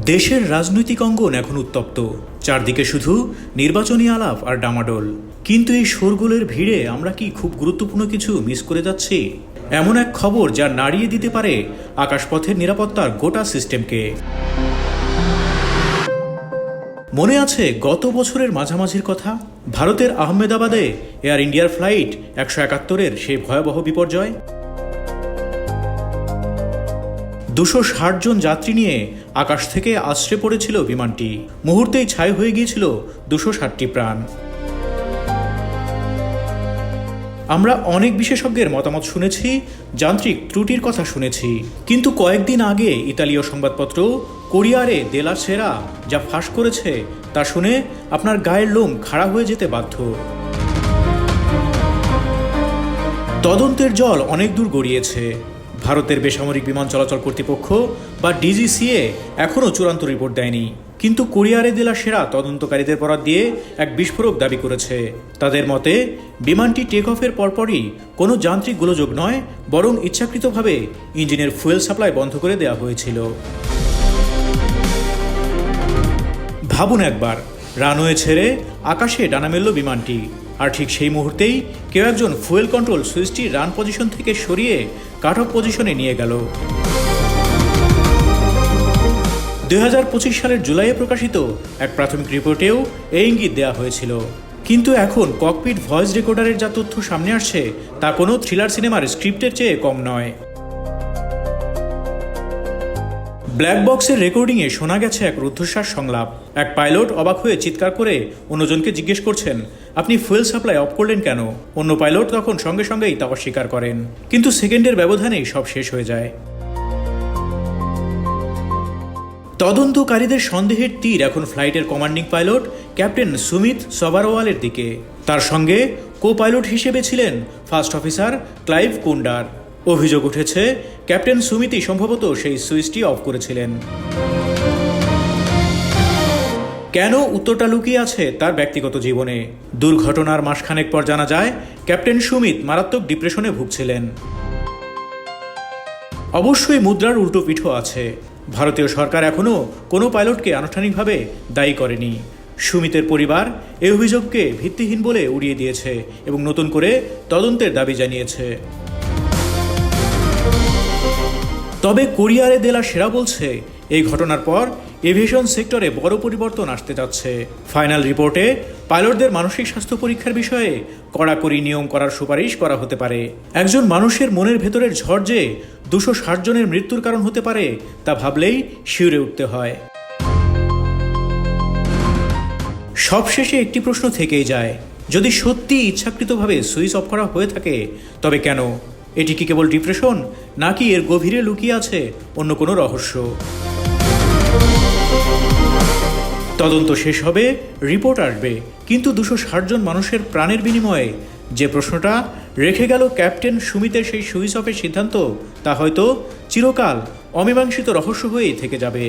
দেশের রাজনৈতিক অঙ্গন এখন উত্তপ্ত। চারদিকে শুধু নির্বাচনী আলাপ আর ডামাডোল। কিন্তু এই শোরগোলের ভিড়ে আমরা কি খুব গুরুত্বপূর্ণ কিছু মিস করে যাচ্ছি? এমন এক খবর যা নাড়িয়ে দিতে পারে আকাশপথের নিরাপত্তার গোটা সিস্টেমকে। মনে আছে গত বছরের মাঝামাঝির কথা? ভারতের আহমেদাবাদে এয়ার ইন্ডিয়ার ফ্লাইট 171-এর সেই ভয়াবহ বিপর্যয়। 260 জন যাত্রী নিয়ে আকাশ থেকে আছড়ে পড়েছিল বিমানটি। মুহূর্তেই ছাই হয়ে গিয়েছিল 260টি প্রাণ। আমরা অনেক বিশেষজ্ঞের মতামত শুনেছি, যান্ত্রিক ত্রুটির কথা শুনেছি, কিন্তু কয়েকদিন আগে ইতালীয় সংবাদপত্র কোরিয়ারে দেলা সেরা যা ফাঁস করেছে তা শুনে আপনার গায়ের লোম খাড়া হয়ে যেতে বাধ্য। তদন্তের জল অনেক দূর গড়িয়েছে। ভারতের বেসামরিক বিমান চলাচল কর্তৃপক্ষ বা ডিজিসিএ এখনও চূড়ান্ত রিপোর্ট দেয়নি, কিন্তু কোরিয়ারে দেলা সেরা তদন্তকারীদের বরাত দিয়ে এক বিস্ফোরক দাবি করেছে। তাদের মতে বিমানটি টেক অফের পরপরই কোনো যান্ত্রিক গোলযোগ নয়, বরং ইচ্ছাকৃতভাবে ইঞ্জিনের ফুয়েল সাপ্লাই বন্ধ করে দেওয়া হয়েছিল। ভাবুন একবার, রানওয়ে ছেড়ে আকাশে ডানা মেলল বিমানটি, আর ঠিক সেই মুহূর্তেই কেউ একজন ফুয়েল কন্ট্রোল সুইচটি রান পজিশন থেকে সরিয়ে কাট অফ পজিশনে নিয়ে গেল। 2025 সালের জুলাইয়ে প্রকাশিত এক প্রাথমিক রিপোর্টেও এই ইঙ্গিত দেওয়া হয়েছিল। কিন্তু এখন ককপিট ভয়েস রেকর্ডারের যা তথ্য সামনে আসছে তা কোনো থ্রিলার সিনেমার স্ক্রিপ্টের চেয়ে কম নয়। ব্ল্যাক বক্সের রেকর্ডিংয়ে শোনা গেছে এক রুদ্ধশ্বাস সংলাপ। এক পাইলট অবাক হয়ে চিৎকার করে অন্যজনকে জিজ্ঞেস করছেন, আপনি ফুয়েল সাপ্লাই অফ করলেন কেন? অন্য পাইলট তখন সঙ্গে সঙ্গেই তা অস্বীকার করেন, কিন্তু সেকেন্ডের ব্যবধানেই সব শেষ হয়ে যায়। তদন্তকারীদের সন্দেহের তীর এখন ফ্লাইটের কমান্ডিং পাইলট ক্যাপ্টেন সুমিত সবারওয়ালের দিকে। তার সঙ্গে কো পাইলট হিসেবে ছিলেন ফার্স্ট অফিসার ক্লাইভ কুন্ডার। অভিযোগ উঠেছে ক্যাপ্টেন সুমিতই সম্ভবত সেই সুইচটি অফ করেছিলেন। কেন? উত্তরটা লুকিয়ে আছে তার ব্যক্তিগত জীবনে। দুর্ঘটনার মাসখানেক পর জানা যায় ক্যাপ্টেন সুমিত মারাত্মক ডিপ্রেশনে ভুগছিলেন। অবশ্যই মুদ্রার উল্টো পিঠও আছে। ভারতীয় সরকার এখনও কোনো পাইলটকে আনুষ্ঠানিকভাবে দায়ী করেনি। সুমিতের পরিবার এই অভিযোগকে ভিত্তিহীন বলে উড়িয়ে দিয়েছে এবং নতুন করে তদন্তের দাবি জানিয়েছে। তবে কোরিয়ারে দেলা সেরা বলছে এই ঘটনার পর এভিয়েশন সেক্টরে বড় পরিবর্তন আসতে যাচ্ছে। ফাইনাল রিপোর্টে পাইলটদের মানসিক স্বাস্থ্য পরীক্ষার বিষয়ে কড়াকড়ি নিয়ম করার সুপারিশ করা হতে পারে। একজন মানুষের মনের ভেতরের ঝড় যে 260 জনের মৃত্যুর কারণ হতে পারে তা ভাবলেই শিউরে উঠতে হয়। সবশেষে একটি প্রশ্ন থেকেই যায়, যদি সত্যি ইচ্ছাকৃতভাবে সুইচ অফ করা হয়ে থাকে তবে কেন? এটি কি কেবল ডিপ্রেশন, নাকি এর গভীরে লুকিয়ে আছে অন্য কোনো রহস্য? তদন্ত শেষ হবে, রিপোর্ট আসবে, কিন্তু 260 জন মানুষের প্রাণের বিনিময়ে যে প্রশ্নটা রেখে গেল ক্যাপ্টেন সুমিতের সেই সুইচ অফের সিদ্ধান্ত, তা হয়তো চিরকাল অমীমাংসিত রহস্য হয়েই থেকে যাবে।